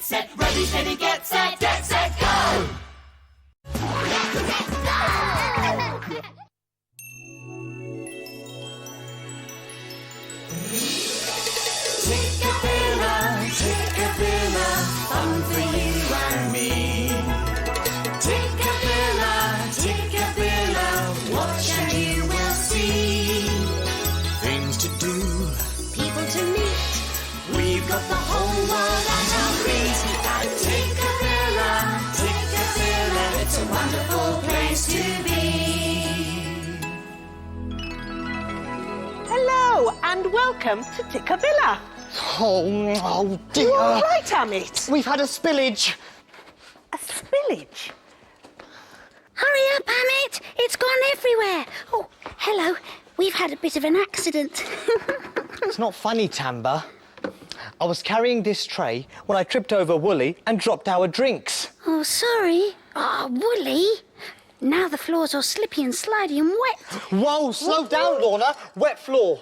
get set. Ready, steady, get set, go! Tikkabilla, Tikkabilla, fun for you and me. Tikkabilla, Tikkabilla, watch and you will see. Things to do, people to meet. We've got the whole world at our feet. At Tikkabilla, Tikkabilla, it's a wonderful place to be. Hello and welcome to Tikkabilla. Oh dear. You all right, Amit? We've had a spillage. A spillage? Hurry up, Amit! It's gone everywhere. Oh, hello. We've had a bit of an accident. It's not funny, Tamba. I was carrying this tray when I tripped over Wooly and dropped our drinks. Oh, sorry. Oh, Wooly. Now the floor's all slippy and slidey and wet. Whoa, slow down, Lorna. Wet floor.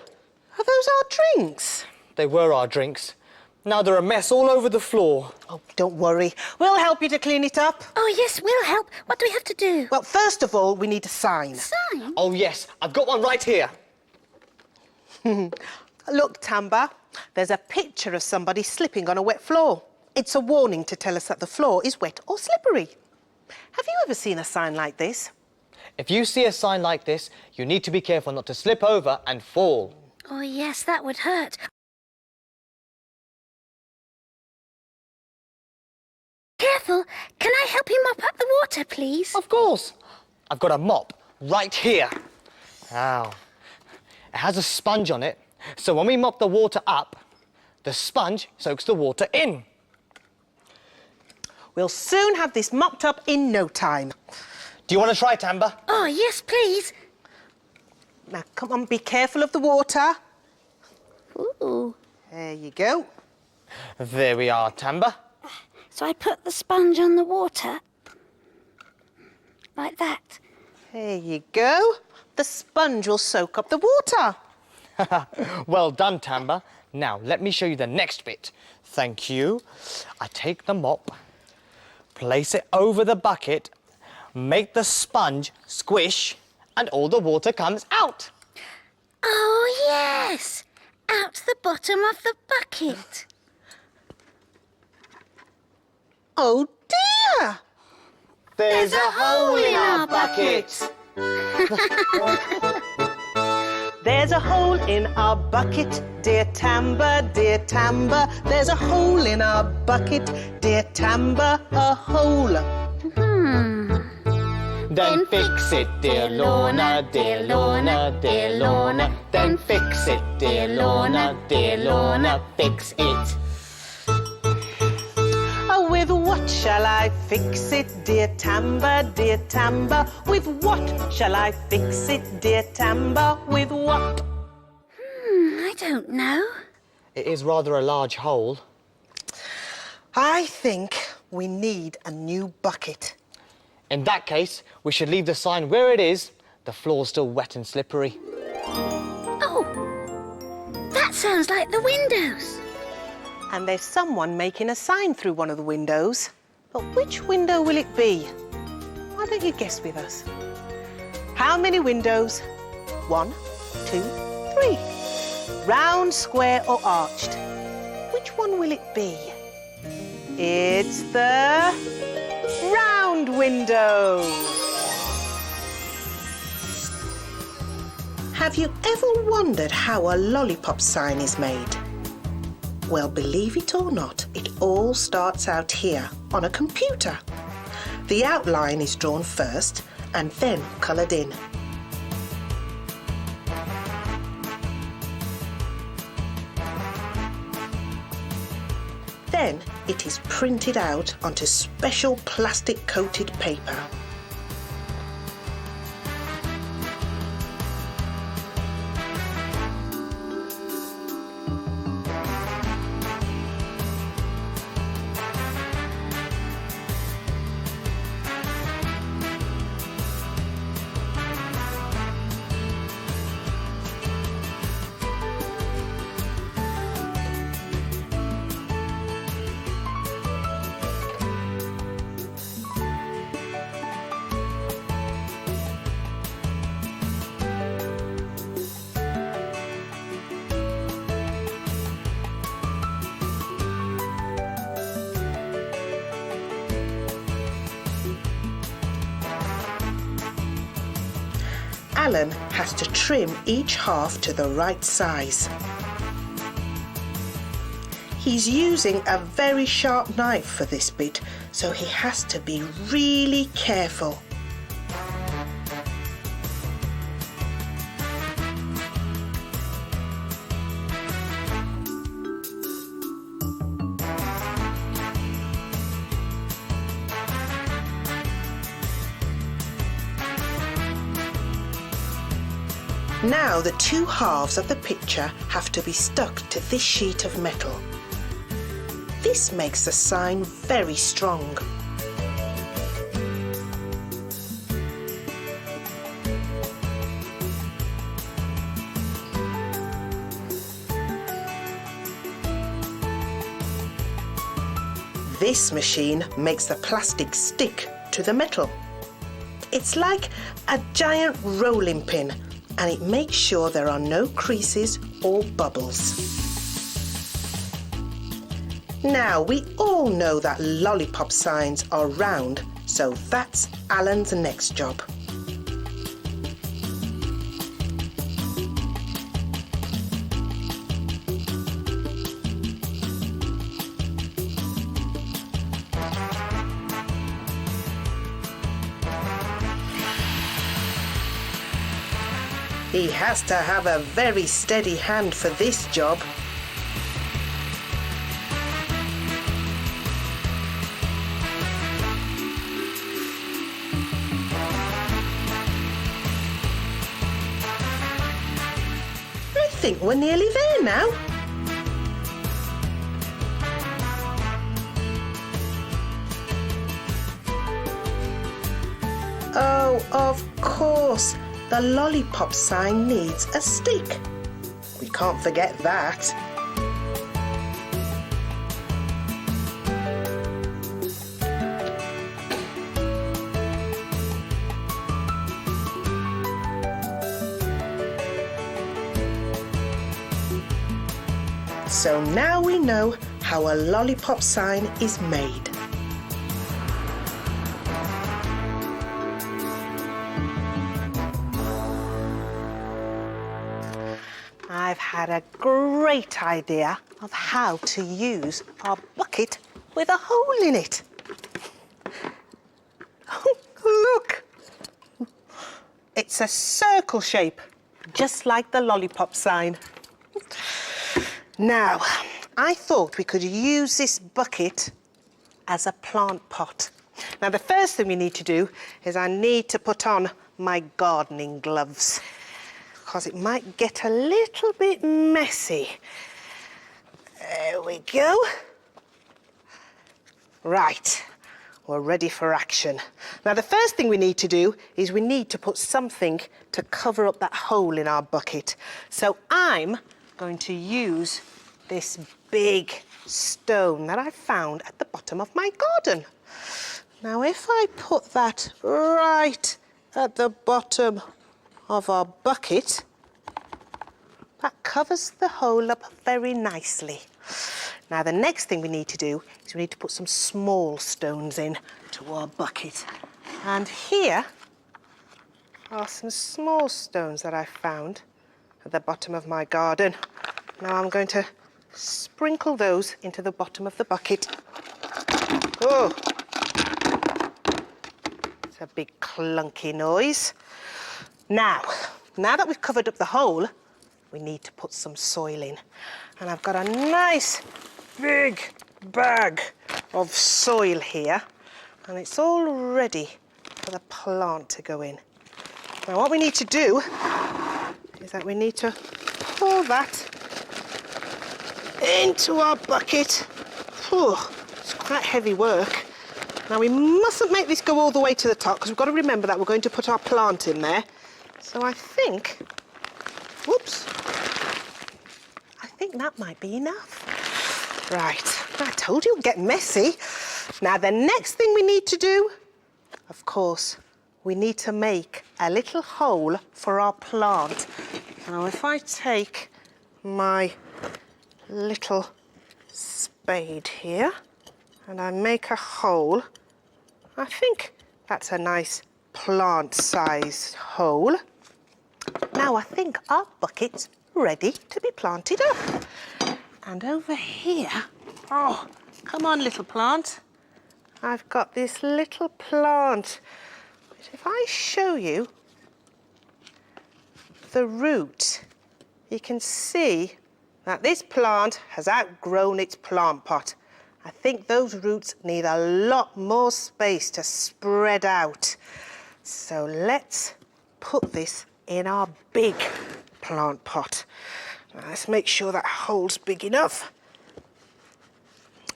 Are those our drinks? They were our drinks. Now they're a mess all over the floor. Oh, don't worry. We'll help you to clean it up. Oh, yes, we'll help. What do we have to do? Well, first of all, we need a sign. Sign? Oh, yes. I've got one right here. Look, Tamba, there's a picture of somebody slipping on a wet floor. It's a warning to tell us that the floor is wet or slippery. Have you ever seen a sign like this? If you see a sign like this, you need to be careful not to slip over and fall. Oh, yes, that would hurt. Careful. Can I help you mop up the water, please? Of course. I've got a mop right here. Now, it has a sponge on it, so when we mop the water up, the sponge soaks the water in. We'll soon have this mopped up in no time. Do you want to try, Tamba? Oh, yes, please. Now, come on, be careful of the water. Ooh. There you go. There we are, Tamba. So I put the sponge on the water. Like that. There you go. The sponge will soak up the water. Well done, Tamba. Now, let me show you the next bit. Thank you. I take the mop, place it over the bucket, make the sponge squish, and all the water comes out. Oh, yes. Out the bottom of the bucket. Oh, dear. There's a hole in our bucket. There's a hole in our bucket, dear Tamba, dear Tamba. There's a hole in our bucket, dear Tamba, a hole. Then fix it, dear Lorna, dear Lorna, dear Lorna. Then fix it, dear Lorna, dear Lorna, fix it. Oh, with what shall I fix it, dear Tamba, dear Tamba? With what shall I fix it, dear Tamba? With what? I don't know. It is rather a large hole. I think we need a new bucket. In that case, we should leave the sign where it is. The floor's still wet and slippery. Oh, that sounds like the windows. And there's someone making a sign through one of the windows. But which window will it be? Why don't you guess with us? How many windows? 1, 2, 3. Round, square or arched? Which one will it be? It's the round window. Have you ever wondered how a lollipop sign is made? Well, believe it or not, it all starts out here on a computer. The outline is drawn first and then coloured in. Then it is printed out onto special plastic-coated paper. Alan has to trim each half to the right size. He's using a very sharp knife for this bit, so he has to be really careful. Now the two halves of the picture have to be stuck to this sheet of metal. This makes the sign very strong. This machine makes the plastic stick to the metal. It's like a giant rolling pin, and it makes sure there are no creases or bubbles. Now, we all know that lollipop signs are round, so that's Alan's next job. He has to have a very steady hand for this job. I think we're nearly there now. Oh, of course. The lollipop sign needs a stick. We can't forget that. So now we know how a lollipop sign is made. I've had a great idea of how to use our bucket with a hole in it. Oh, look! It's a circle shape, just like the lollipop sign. Now, I thought we could use this bucket as a plant pot. Now, the first thing we need to do is I need to put on my gardening gloves, because it might get a little bit messy. There we go. Right, we're ready for action. Now, the first thing we need to do is we need to put something to cover up that hole in our bucket. So I'm going to use this big stone that I found at the bottom of my garden. Now, if I put that right at the bottom of our bucket, that covers the hole up very nicely. Now, the next thing we need to do is we need to put some small stones in to our bucket. And here are some small stones that I found at the bottom of my garden. Now I'm going to sprinkle those into the bottom of the bucket. Oh, it's a big clunky noise. Now that we've covered up the hole, we need to put some soil in. And I've got a nice big bag of soil here, and it's all ready for the plant to go in. Now what we need to do is that we need to pour that into our bucket. Whew, it's quite heavy work. Now we mustn't make this go all the way to the top, because we've got to remember that we're going to put our plant in there. So I think, whoops, I think that might be enough. Right, I told you it'd get messy. Now the next thing we need to do, of course, we need to make a little hole for our plant. Now if I take my little spade here and I make a hole, I think that's a nice plant-sized hole. Now I think our bucket's ready to be planted up. And over here, oh, come on, little plant. I've got this little plant. If I show you the root, you can see that this plant has outgrown its plant pot. I think those roots need a lot more space to spread out. So let's put this in our big plant pot. Now let's make sure that hole's big enough.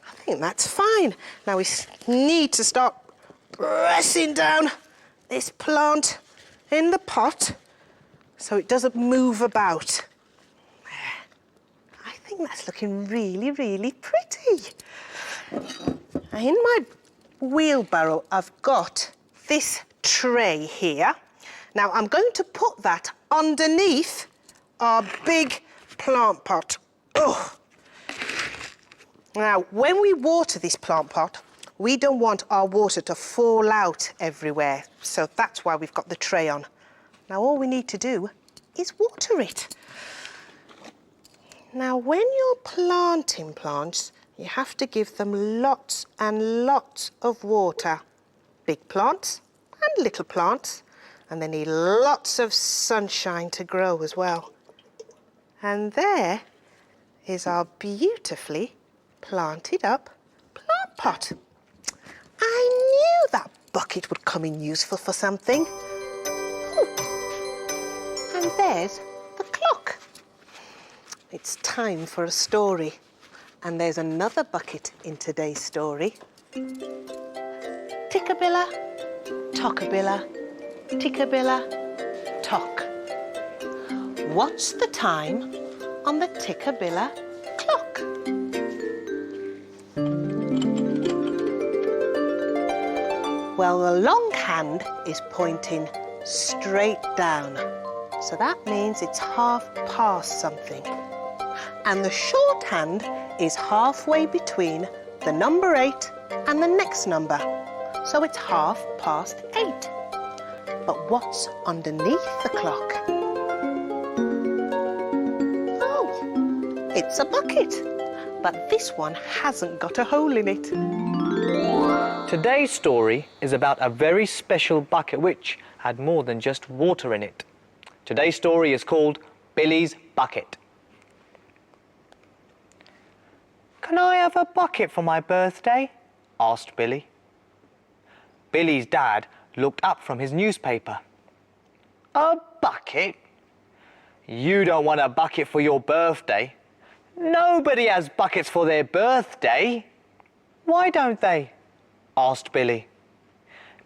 I think that's fine. Now we need to start pressing down this plant in the pot so it doesn't move about. I think that's looking really, really pretty. In my wheelbarrow, I've got this tray here. Now I'm going to put that underneath our big plant pot. Oh. Now, when we water this plant pot, we don't want our water to fall out everywhere. So that's why we've got the tray on. Now, all we need to do is water it. Now, when you're planting plants, you have to give them lots and lots of water. Big plants and little plants. And they need lots of sunshine to grow as well. And there is our beautifully planted up plant pot. I knew that bucket would come in useful for something. Ooh. And there's the clock. It's time for a story. And there's another bucket in today's story. Tikkabilla, Tockabilla, Tikkabilla, Tock. What's the time on the Tikkabilla clock? Well, the long hand is pointing straight down. So that means it's half past something. And the short hand is halfway between the number 8 and the next number. So it's 8:30. But what's underneath the clock? Oh, it's a bucket. But this one hasn't got a hole in it. Today's story is about a very special bucket which had more than just water in it. Today's story is called Billy's Bucket. "Can I have a bucket for my birthday?" asked Billy. Billy's dad looked up from his newspaper. "A bucket? You don't want a bucket for your birthday. Nobody has buckets for their birthday." "Why don't they?" asked Billy.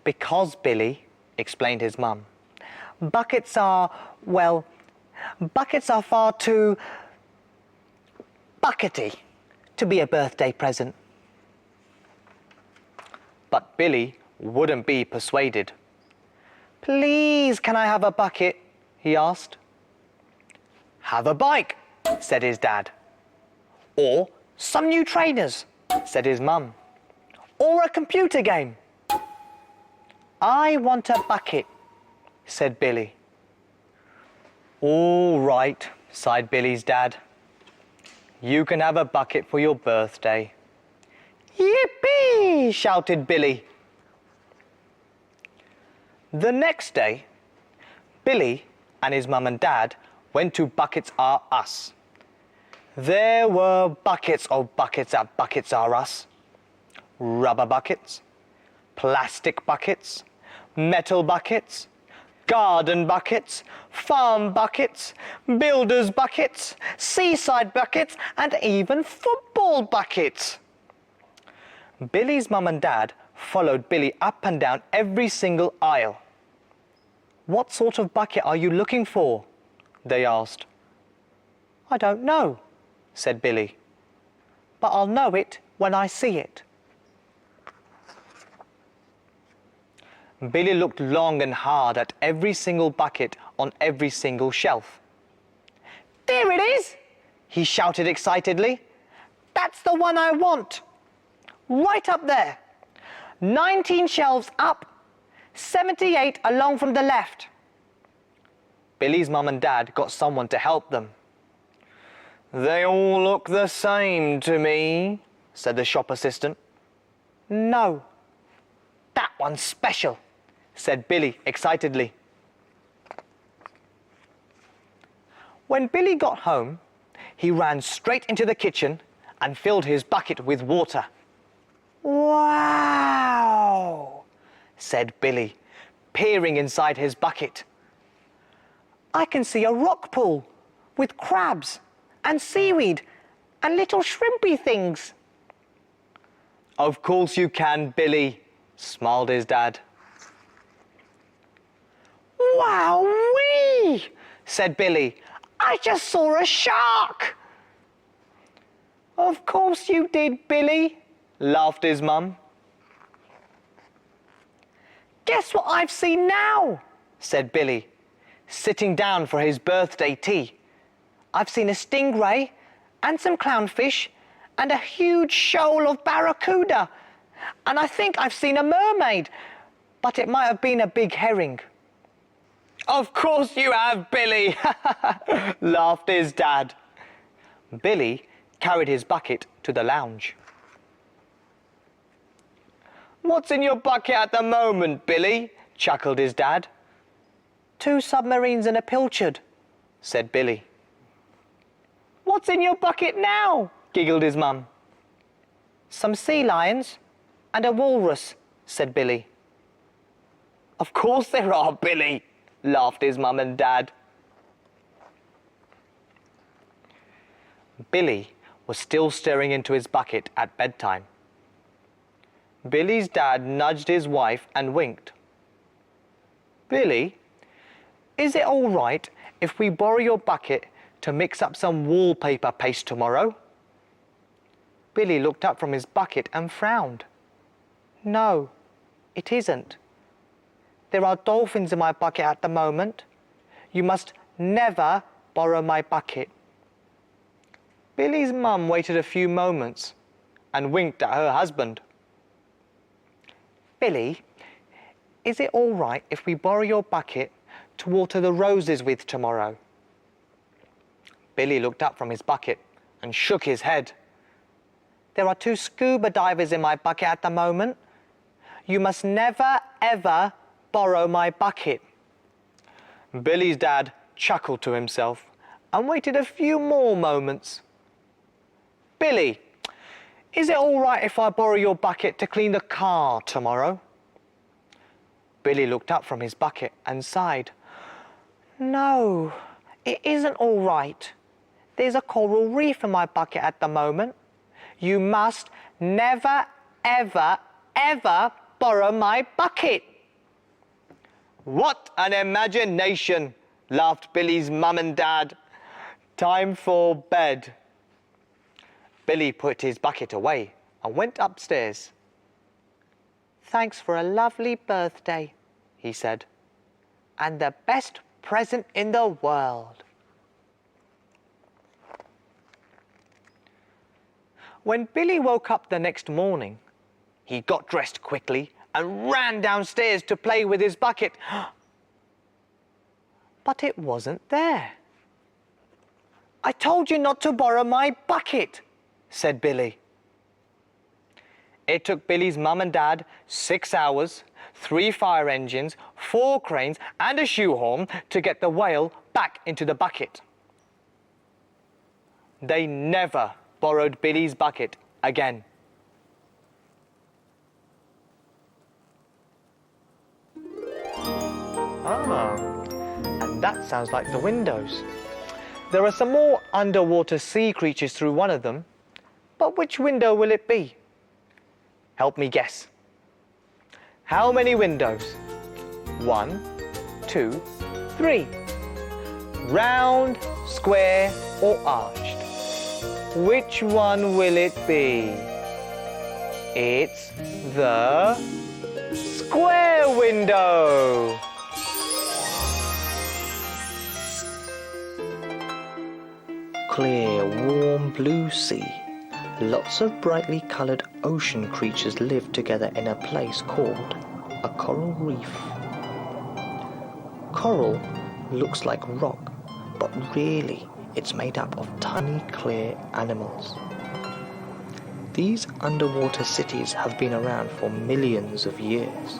"Because, Billy," explained his mum, buckets are far too buckety to be a birthday present." But Billy wouldn't be persuaded. "Please, can I have a bucket?" he asked. "Have a bike," said his dad. "Or some new trainers," said his mum. "Or a computer game." "I want a bucket," said Billy. "All right," sighed Billy's dad. "You can have a bucket for your birthday." "Yippee!" shouted Billy. The next day, Billy and his mum and dad went to Buckets R Us. There were buckets of buckets at Buckets R Us. Rubber buckets, plastic buckets, metal buckets, garden buckets, farm buckets, builders buckets, seaside buckets, and even football buckets. Billy's mum and dad followed Billy up and down every single aisle. "What sort of bucket are you looking for?" they asked. "I don't know," said Billy. "But I'll know it when I see it." Billy looked long and hard at every single bucket on every single shelf. "There it is!" he shouted excitedly. "That's the one I want! Right up there! 19 shelves up, 78 along from the left." Billy's mum and dad got someone to help them. "They all look the same to me," said the shop assistant. "No, that one's special," said Billy excitedly. When Billy got home, he ran straight into the kitchen and filled his bucket with water. "Wow!" said Billy, peering inside his bucket. "I can see a rock pool with crabs and seaweed and little shrimpy things." "Of course you can, Billy," smiled his dad. "Wowee!" said Billy. "I just saw a shark." "Of course you did, Billy," laughed his mum. "Guess what I've seen now," said Billy, sitting down for his birthday tea. "I've seen a stingray and some clownfish and a huge shoal of barracuda. And I think I've seen a mermaid, but it might have been a big herring." "Of course you have, Billy," laughed his dad. Billy carried his bucket to the lounge. "What's in your bucket at the moment, Billy?" chuckled his dad. "2 submarines and a pilchard," said Billy. "What's in your bucket now?" giggled his mum. "Some sea lions and a walrus," said Billy. "Of course there are, Billy," laughed his mum and dad. Billy was still staring into his bucket at bedtime. Billy's dad nudged his wife and winked. "Billy, is it all right if we borrow your bucket to mix up some wallpaper paste tomorrow?" Billy looked up from his bucket and frowned. "No, it isn't. There are dolphins in my bucket at the moment. You must never borrow my bucket." Billy's mum waited a few moments and winked at her husband. "Billy, is it all right if we borrow your bucket to water the roses with tomorrow?" Billy looked up from his bucket and shook his head. "There are 2 scuba divers in my bucket at the moment. You must never, ever borrow my bucket." Billy's dad chuckled to himself and waited a few more moments. "Billy, is it all right if I borrow your bucket to clean the car tomorrow?" Billy looked up from his bucket and sighed. "No, it isn't all right. There's a coral reef in my bucket at the moment. You must never, ever, ever borrow my bucket." "What an imagination," laughed Billy's mum and dad. "Time for bed." Billy put his bucket away and went upstairs. "Thanks for a lovely birthday," he said, "and the best present in the world." When Billy woke up the next morning, he got dressed quickly and ran downstairs to play with his bucket. But it wasn't there. "I told you not to borrow my bucket," said Billy. It took Billy's mum and dad 6 hours, 3 fire engines, 4 cranes and a shoehorn to get the whale back into the bucket. They never borrowed Billy's bucket again. And that sounds like the windows. There are some more underwater sea creatures through one of them, but which window will it be? Help me guess. How many windows? 1, 2, 3. Round, square, or arched? Which one will it be? It's the square window. Clear, warm blue sea. Lots of brightly coloured ocean creatures live together in a place called a coral reef. Coral looks like rock, but really it's made up of tiny clear animals. These underwater cities have been around for millions of years.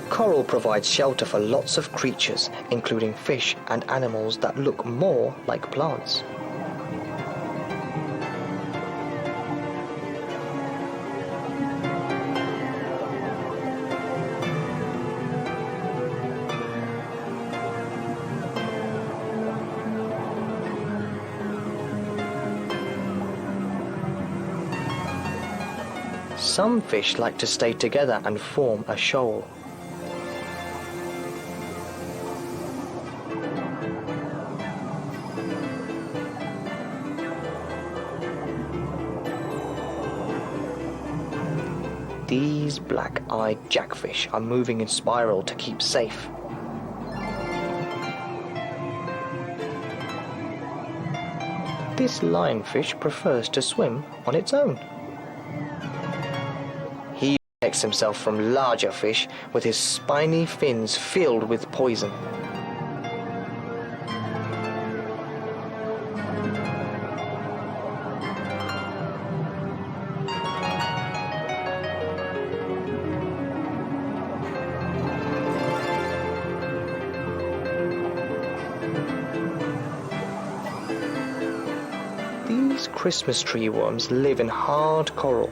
Coral provides shelter for lots of creatures, including fish and animals that look more like plants. Some fish like to stay together and form a shoal. These black-eyed jackfish are moving in spiral to keep safe. This lionfish prefers to swim on its own. He protects himself from larger fish with his spiny fins filled with poison. These Christmas tree worms live in hard coral,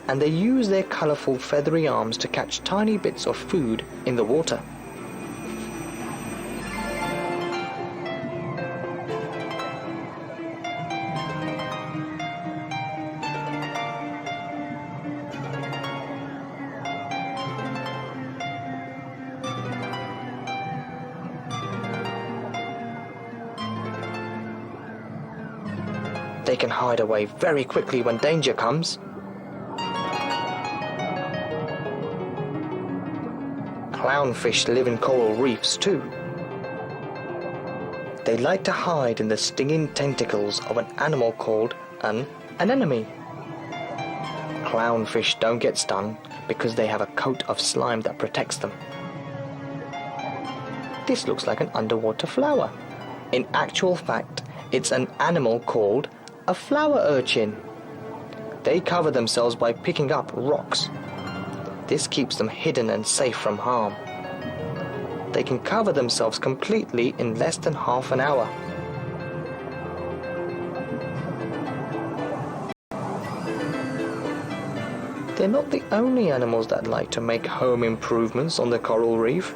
and they use their colourful feathery arms to catch tiny bits of food in the water. They can hide away very quickly when danger comes. Clownfish live in coral reefs too. They like to hide in the stinging tentacles of an animal called an anemone. Clownfish don't get stung because they have a coat of slime that protects them. This looks like an underwater flower. In actual fact, it's an animal called a flower urchin. They cover themselves by picking up rocks. This keeps them hidden and safe from harm. They can cover themselves completely in less than half an hour. They're not the only animals that like to make home improvements on the coral reef.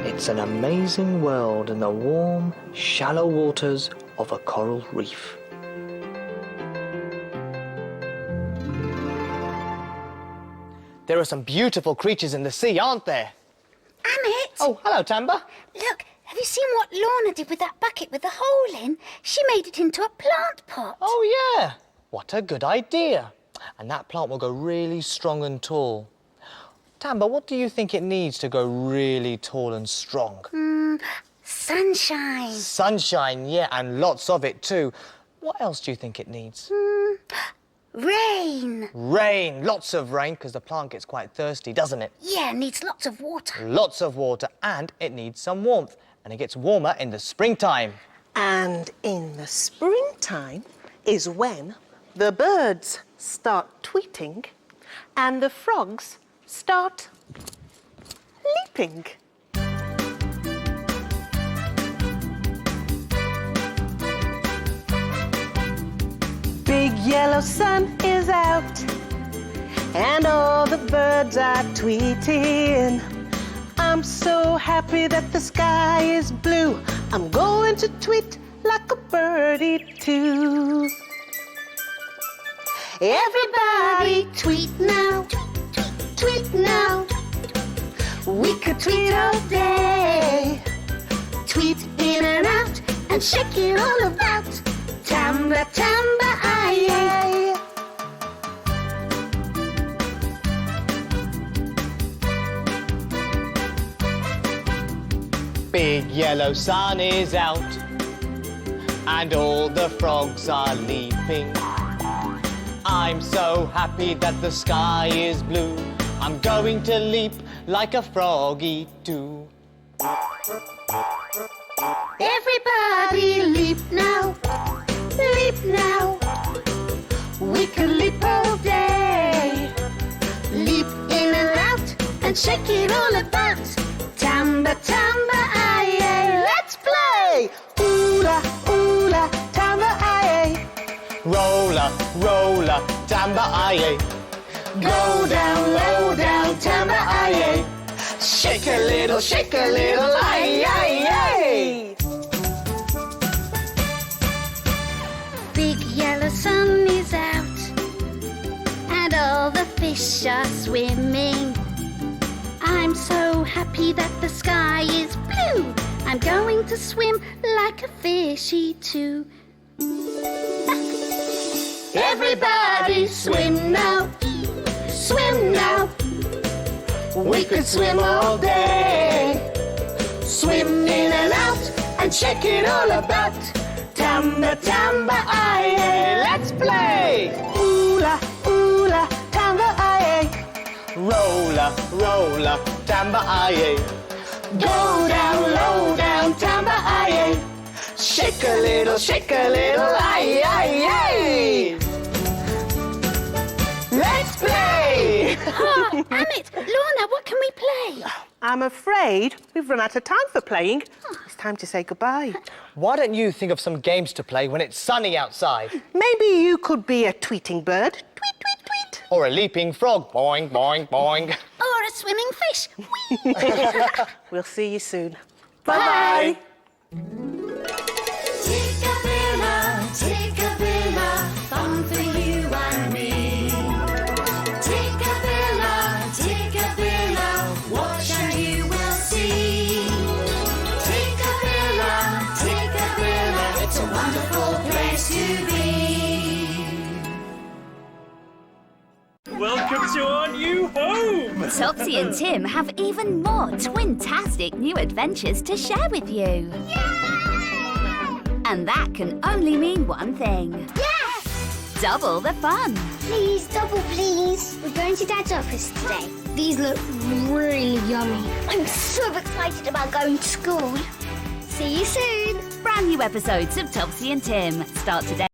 It's an amazing world in the warm, shallow waters of a coral reef. There are some beautiful creatures in the sea, aren't there? Amit! Oh, hello, Tamba. Look, have you seen what Lorna did with that bucket with the hole in? She made it into a plant pot. Oh, yeah. What a good idea. And that plant will go really strong and tall. Tamba, what do you think it needs to go really tall and strong? Sunshine. Sunshine, yeah, and lots of it too. What else do you think it needs? Rain. Rain, lots of rain, because the plant gets quite thirsty, doesn't it? Yeah, needs lots of water. Lots of water, and it needs some warmth, and it gets warmer in the springtime. And in the springtime is when the birds start tweeting and the frogs start leaping. Big yellow sun is out and all the birds are tweeting. I'm so happy that the sky is blue. I'm going to tweet like a birdie too. Everybody tweet now. tweet now. We could tweet all day. Tweet in and out and shake it all about. Tamba, tamba, aye. Big yellow sun is out, and all the frogs are leaping. I'm so happy that the sky is blue. I'm going to leap like a froggy too. Everybody leap now, leap now. We could leap all day. Leap in and out and shake it all about. Tamba, tamba, aye. Let's play! Ooh-la, ooh-la, tamba aye. Roller, roller, tamba aye. Go down, low down, tamba aye. Shake a little, aye, aye, aye. Big yellow sun is out and all the fish are swimming. I'm so happy that the sky is blue. I'm going to swim like a fishy too. Everybody swim now, swim now. We could swim all day. Swim in and out and shake it all about. Tamba, tamba, aye. Let's play! Ooh-la, ooh-la, tamba, aye. Roller, roller, tamba aye. Go down, low down, tamba, aye. Shake a little, aye, aye, aye. Let's play! Oh, Amit, Lorna, what can we play? I'm afraid we've run out of time for playing. It's time to say goodbye. Why don't you think of some games to play when it's sunny outside? Maybe you could be a tweeting bird. Tweet, tweet, tweet. Or a leaping frog, boing, boing, boing. Or a swimming fish. We'll see you soon. Bye. Tikkabilla, Tikkabilla, fun for you and me. Tikkabilla, Tikkabilla, watch and you will see. Tikkabilla, Tikkabilla, it's a wonderful place to be. Welcome to our new home! Topsy and Tim have even more twin-tastic new adventures to share with you. And that can only mean one thing. Yes! Double the fun. Please, double please. We're going to Dad's office today. These look really yummy. I'm so excited about going to school. See you soon. Brand new episodes of Topsy and Tim start today.